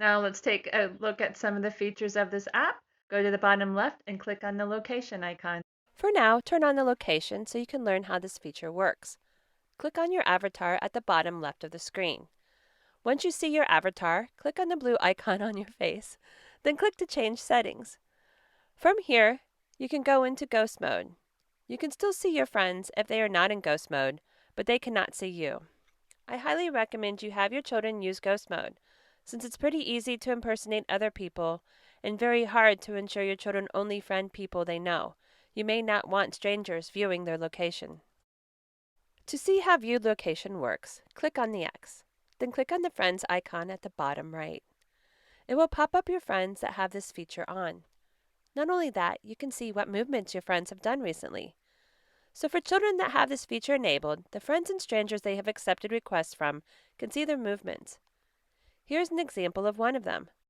Now let's take a look at some of the features of this app. Go to the bottom left and click on the location icon. For now, turn on the location so you can learn how this feature works. Click on your avatar at the bottom left of the screen. Once you see your avatar, click on the blue icon on your face. Then click to change settings. From here, you can go into ghost mode. You can still see your friends if they are not in ghost mode, but they cannot see you. I highly recommend you have your children use ghost mode, since it's pretty easy to impersonate other people and very hard to ensure your children only friend people they know. You may not want strangers viewing their location. To see how viewed location works, click on the X. Then click on the Friends icon at the bottom right. It will pop up your friends that have this feature on. Not only that, you can see what movements your friends have done recently. So for children that have this feature enabled, the friends and strangers they have accepted requests from can see their movements. Here's an example of one of them.